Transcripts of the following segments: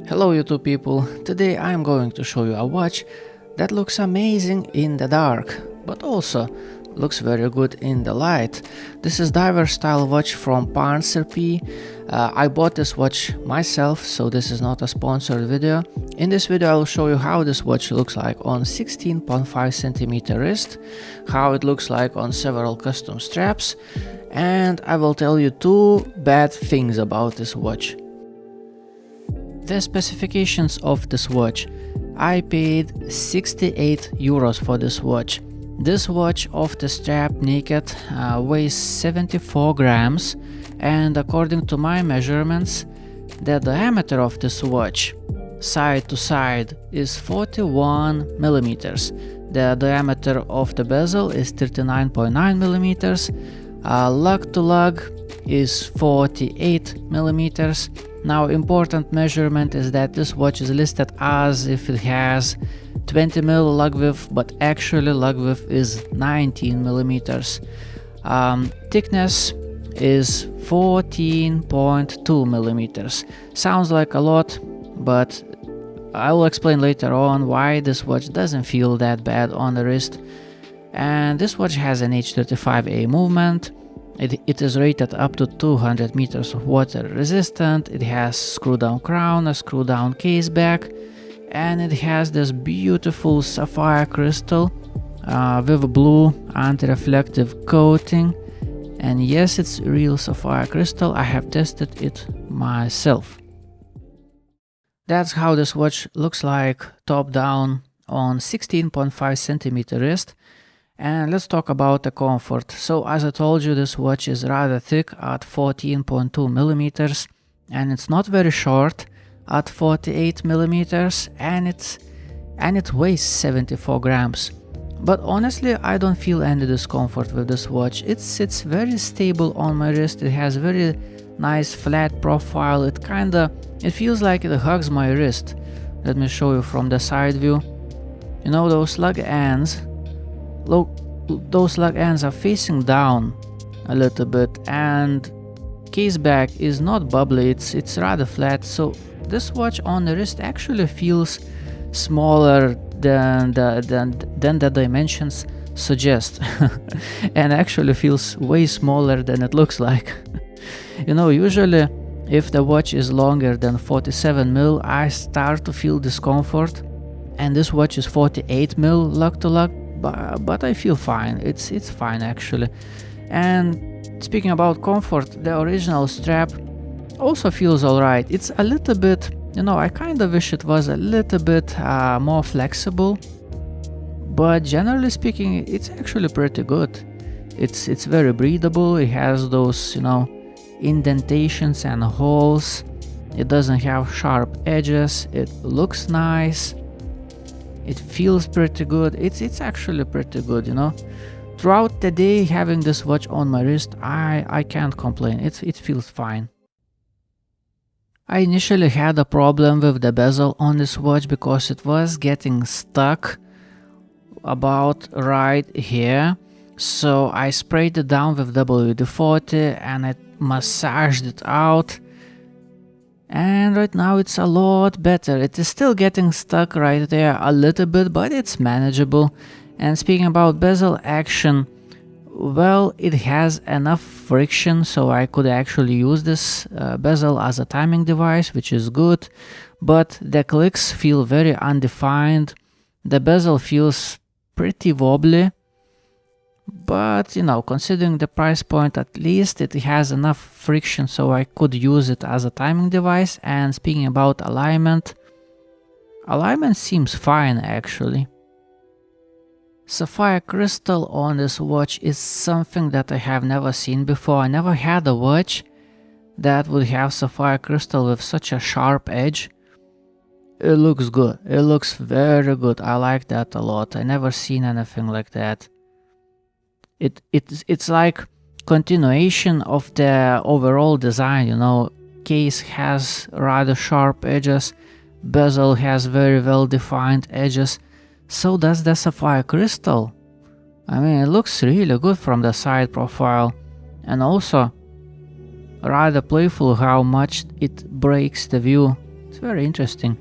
Hello YouTube people, today I am going to show you a watch that looks amazing in the dark, but also looks very good in the light. This is diver style watch from Parnsrpe. I bought this watch myself, so this is not a sponsored video. In this video I will show you how this watch looks like on 16.5cm wrist, how it looks like on several custom straps, and I will tell you two bad things about this watch. The specifications of this watch. I paid 68 euros for this watch. This watch off the strap naked weighs 74 grams, and according to my measurements, the diameter of this watch side to side is 41 millimeters. The diameter of the bezel is 39.9 millimeters. Lug to lug is 48 millimeters. Now, important measurement is that this watch is listed as if it has 20 mm lug width, but actually lug width is 19 millimeters. Thickness is 14.2 millimeters. Sounds like a lot, but I will explain later on why this watch doesn't feel that bad on the wrist. And this watch has an H35A movement. It is rated up to 200 meters of water resistant. It has screw down crown, a screw down case back, and it has this beautiful sapphire crystal with a blue anti-reflective coating. And yes, it's real sapphire crystal. I have tested it myself. That's how this watch looks like top down on 16.5cm wrist. And let's talk about the comfort. So as I told you, this watch is rather thick at 14.2 millimeters, and it's not very short at 48 millimeters, and it weighs 74 grams. But honestly, I don't feel any discomfort with this watch. It sits very stable on my wrist. It has very nice flat profile. It feels like it hugs my wrist. Let me show you from the side view. You know, those lug ends. Those lug ends are facing down a little bit, and case back is not bubbly, it's rather flat, so this watch on the wrist actually feels smaller than the dimensions suggest and actually feels way smaller than it looks like. You know, usually if the watch is longer than 47 mm, I start to feel discomfort, and this watch is 48 mm lug to lug. But I feel fine. It's fine actually. And speaking about comfort, the original strap also feels alright. It's a little bit, you know, I kind of wish it was a little bit more flexible, but generally speaking, it's actually pretty good. It's very breathable. It has those, you know, indentations and holes. It doesn't have sharp edges. It looks nice. It feels pretty good. It's actually pretty good, you know. Throughout the day, having this watch on my wrist, I can't complain. It feels fine. I initially had a problem with the bezel on this watch because it was getting stuck about right here. So I sprayed it down with WD-40 and I massaged it out. And right now it's a lot better. It is still getting stuck right there a little bit, but it's manageable. And speaking about bezel action, well, it has enough friction so I could actually use this bezel as a timing device, which is good. But the clicks feel very undefined. The bezel feels pretty wobbly. But, you know, considering the price point, at least it has enough friction so I could use it as a timing device. And speaking about alignment seems fine actually. Sapphire crystal on this watch is something that I have never seen before. I never had a watch that would have sapphire crystal with such a sharp edge. It looks good. It looks very good. I like that a lot. I never seen anything like that. It's like continuation of the overall design, you know. Case has rather sharp edges, bezel has very well defined edges, so does the sapphire crystal. I mean, it looks really good from the side profile, and also rather playful how much it breaks the view. very interesting.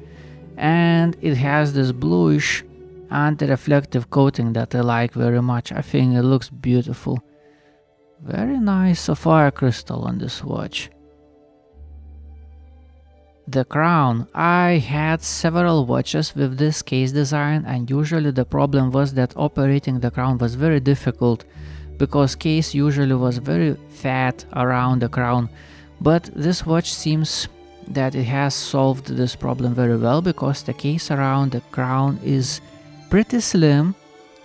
And it has this bluish anti-reflective coating that I like very much. I think it looks beautiful. Very nice sapphire crystal on this watch. The crown. I had several watches with this case design, and usually the problem was that operating the crown was very difficult because case usually was very fat around the crown. But this watch seems that it has solved this problem very well, because the case around the crown is pretty slim,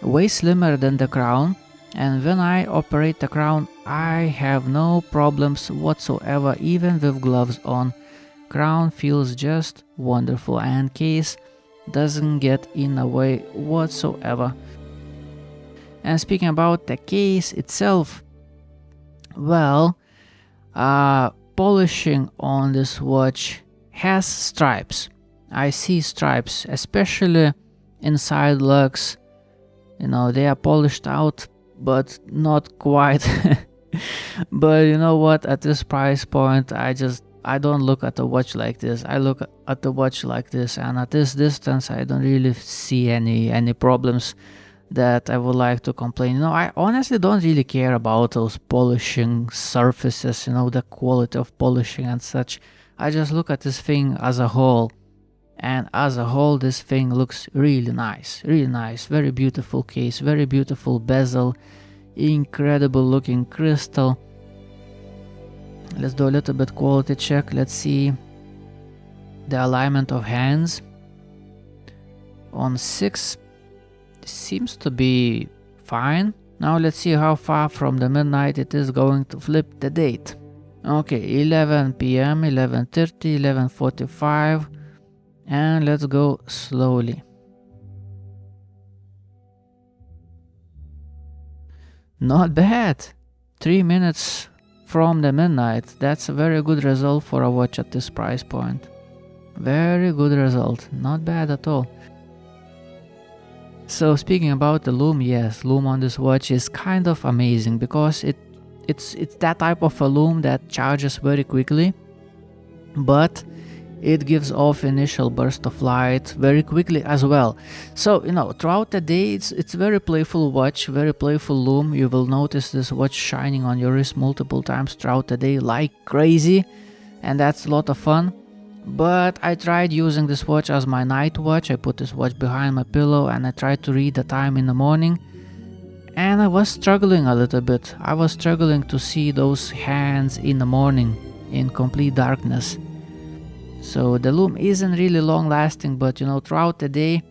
way slimmer than the crown, and when I operate the crown I have no problems whatsoever, even with gloves on. Crown feels just wonderful, and case doesn't get in the way whatsoever. And speaking about the case itself, well, polishing on this watch has stripes. I see stripes, especially inside lugs. You know, they are polished out, but not quite. But you know what, at this price point I don't look at a watch like this. I look at the watch like this, and at this distance I don't really see any problems that I would like to complain. You know, I honestly don't really care about those polishing surfaces, you know, the quality of polishing and such. I just look at this thing as a whole, and as a whole this thing looks really nice, very beautiful case, very beautiful bezel, incredible looking crystal. Let's do a little bit quality check. Let's see the alignment of hands. On 6 seems to be fine. Now let's see how far from the midnight it is going to flip the date. Okay, 11 p.m, 11:30, 11:45, and let's go slowly. Not bad. 3 minutes from the midnight. That's a very good result for a watch at this price point. Very good result. Not bad at all. So speaking about the lume, yes, lume on this watch is kind of amazing, because it's that type of a lume that charges very quickly, but it gives off initial burst of light very quickly as well. So, you know, throughout the day it's very playful watch, very playful lume. You will notice this watch shining on your wrist multiple times throughout the day like crazy, and that's a lot of fun. But I tried using this watch as my night watch. I put this watch behind my pillow and I tried to read the time in the morning, and I was struggling a little bit. I was struggling to see those hands in the morning in complete darkness. So the lume isn't really long lasting, but you know, throughout the day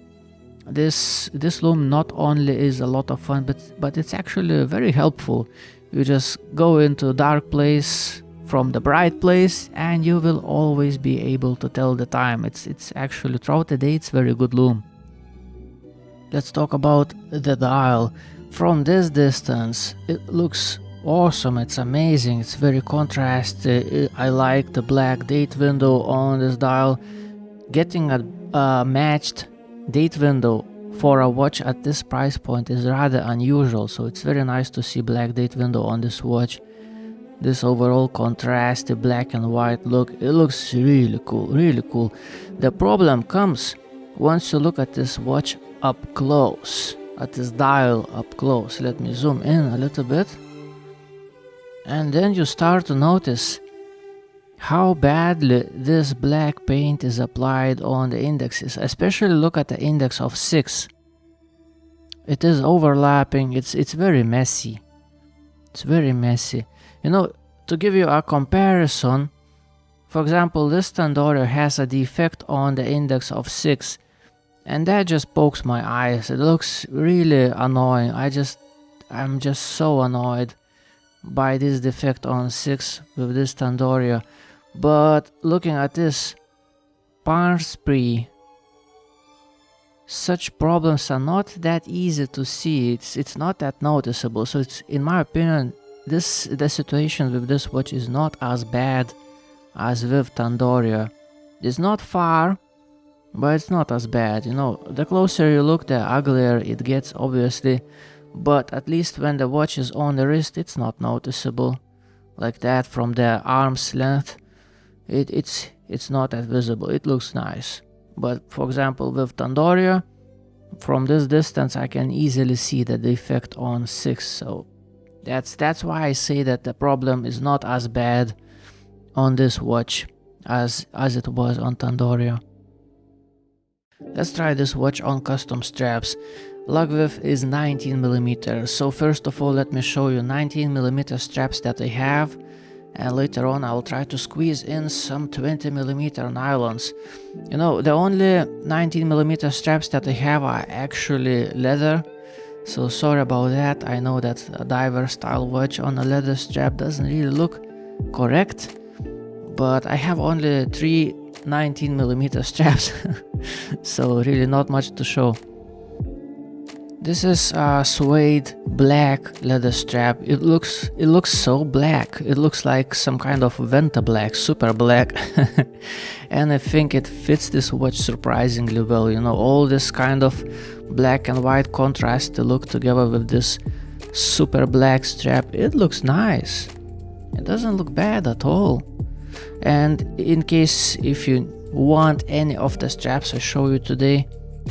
this lume not only is a lot of fun, but it's actually very helpful. You just go into a dark place from the bright place and you will always be able to tell the time. It's actually throughout the day it's very good lume. Let's talk about the dial. From this distance it looks awesome, it's amazing, it's very contrasty. I like the black date window on this dial. Getting a matched date window for a watch at this price point is rather unusual, so it's very nice to see black date window on this watch. This overall contrasty black and white look, it looks really cool, really cool. The problem comes once you look at this watch up close, at this dial up close. Let me zoom in a little bit. And then you start to notice how badly this black paint is applied on the indexes. Especially look at the index of 6. It is overlapping, it's very messy. It's very messy. You know, to give you a comparison, for example, this Tandorio has a defect on the index of 6, and that just pokes my eyes. It looks really annoying. I'm just so annoyed by this defect on 6 with this Tandorio. But looking at this Parnsrpe, such problems are not that easy to see. It's not that noticeable. So it's, in my opinion, the situation with this watch is not as bad as with Tandorio. It's not far, but it's not as bad. You know, the closer you look, the uglier it gets, obviously. But at least when the watch is on the wrist, it's not noticeable like that from the arm's length. it's not that visible. It looks nice. But for example, with Tandoori, from this distance I can easily see the defect on 6. So that's why I say that the problem is not as bad on this watch as it was on Tandoori. Let's try this watch on custom straps. Lug width is 19mm. So first of all, let me show you 19mm straps that I have, and later on I'll try to squeeze in some 20mm nylons. You know, the only 19mm straps that I have are actually leather, so sorry about that. I know that a diver style watch on a leather strap doesn't really look correct, but I have only 3 19mm straps so really not much to show. This is a suede black leather strap. It looks so black. It looks like some kind of Venta black, super black. And I think it fits this watch surprisingly well. You know, all this kind of black and white contrast to look together with this super black strap. It looks nice. It doesn't look bad at all. And in case if you want any of the straps I show you today,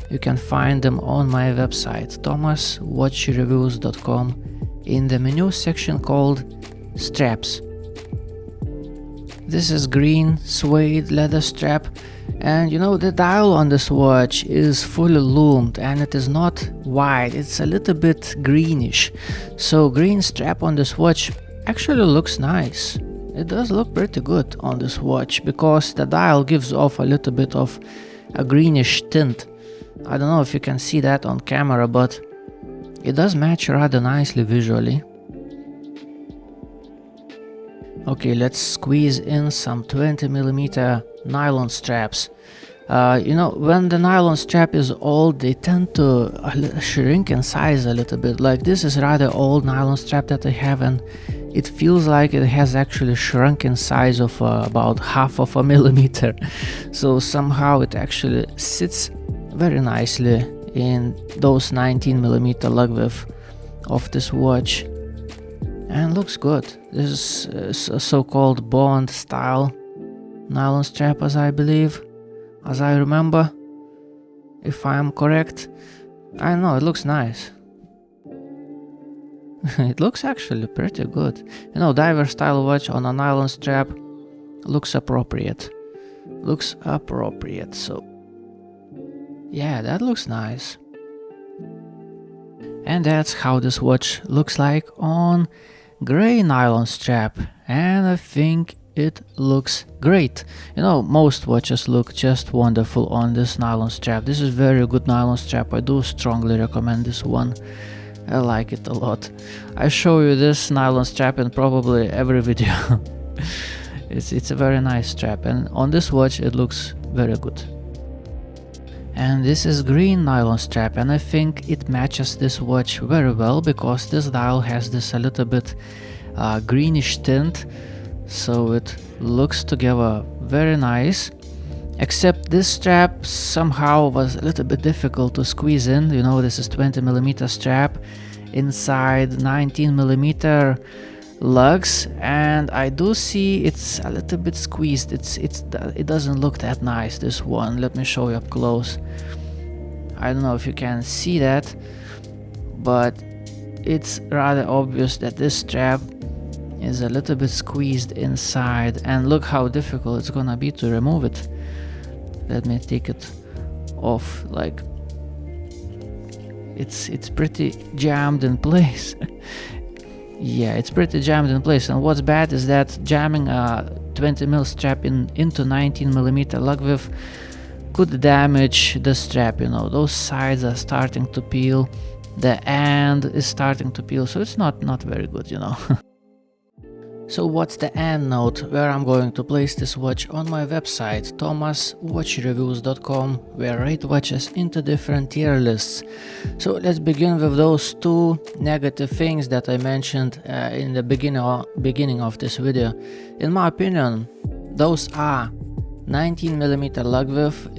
you can find them on my website thomaswatchreviews.com in the menu section called straps. This is green suede leather strap, and you know, the dial on this watch is fully lumed and it is not white, it's a little bit greenish. So green strap on this watch actually looks nice. It does look pretty good on this watch because the dial gives off a little bit of a greenish tint. I don't know if you can see that on camera, but it does match rather nicely visually. Okay, let's squeeze in some 20mm nylon straps. You know, when the nylon strap is old, they tend to shrink in size a little bit. Like this is rather old nylon strap that I have, and it feels like it has actually shrunk in size of about 1/2 millimeter. So somehow it actually sits very nicely in those 19mm lug width of this watch and looks good. This is a so-called Bond style nylon strap, as I believe, as I remember, if I am correct. I don't know, it looks nice. It looks actually pretty good. You know, diver style watch on a nylon strap looks appropriate. So yeah, that looks nice. And that's how this watch looks like on gray nylon strap, and I think it looks great. You know, most watches look just wonderful on this nylon strap. This is very good nylon strap. I do strongly recommend this one. I like it a lot. I show you this nylon strap in probably every video. It's a very nice strap, and on this watch it looks very good. And this is green nylon strap, and I think it matches this watch very well because this dial has this a little bit greenish tint, so it looks together very nice. Except this strap somehow was a little bit difficult to squeeze in. You know, this is 20mm strap inside 19mm lugs, and I do see it's a little bit squeezed. It doesn't look that nice, this one. Let me show you up close. I don't know if you can see that, but it's rather obvious that this strap is a little bit squeezed inside, and look how difficult it's gonna be to remove it. Let me take it off. Like it's pretty jammed in place. Yeah, it's pretty jammed in place, and what's bad is that jamming a 20mm strap into 19mm lug width could damage the strap. You know, those sides are starting to peel, the end is starting to peel, so it's not very good, you know. So what's the end note where I'm going to place this watch? On my website thomaswatchreviews.com, where I rate watches into different tier lists. So let's begin with those 2 negative things that I mentioned in the beginning of this video. In my opinion, those are 19mm lug width,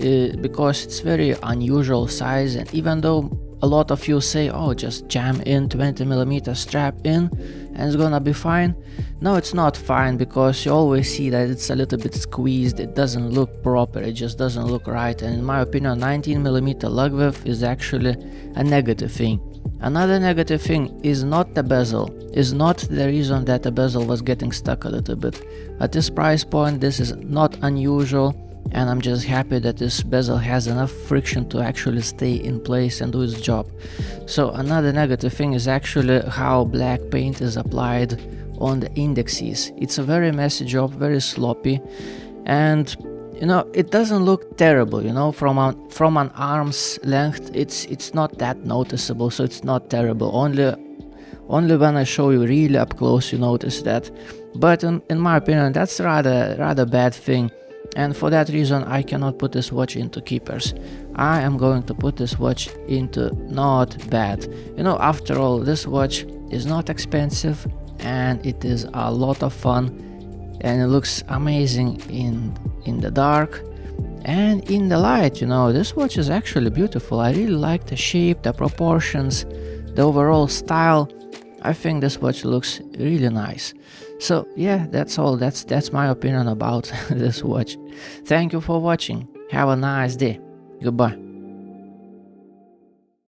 because it's very unusual size, and even though a lot of you say, oh, just jam in 20mm strap in, and it's gonna be fine. No, it's not fine, because you always see that it's a little bit squeezed, it doesn't look proper, it just doesn't look right, and in my opinion 19mm lug width is actually a negative thing. Another negative thing is not the bezel, is not the reason that the bezel was getting stuck a little bit. At this price point this is not unusual, and I'm just happy that this bezel has enough friction to actually stay in place and do its job. So another negative thing is actually how black paint is applied on the indexes. It's a very messy job, very sloppy, and you know, it doesn't look terrible, you know, from an arm's length it's not that noticeable, so it's not terrible. Only when I show you really up close you notice that. But in my opinion that's rather bad thing, and for that reason I cannot put this watch into keepers. I am going to put this watch into not bad. You know, after all, this watch is not expensive and it is a lot of fun, and it looks amazing in the dark and in the light. You know, this watch is actually beautiful. I really like the shape, the proportions, the overall style. I think this watch looks really nice. So yeah, that's all. That's my opinion about this watch. Thank you for watching. Have a nice day. Goodbye.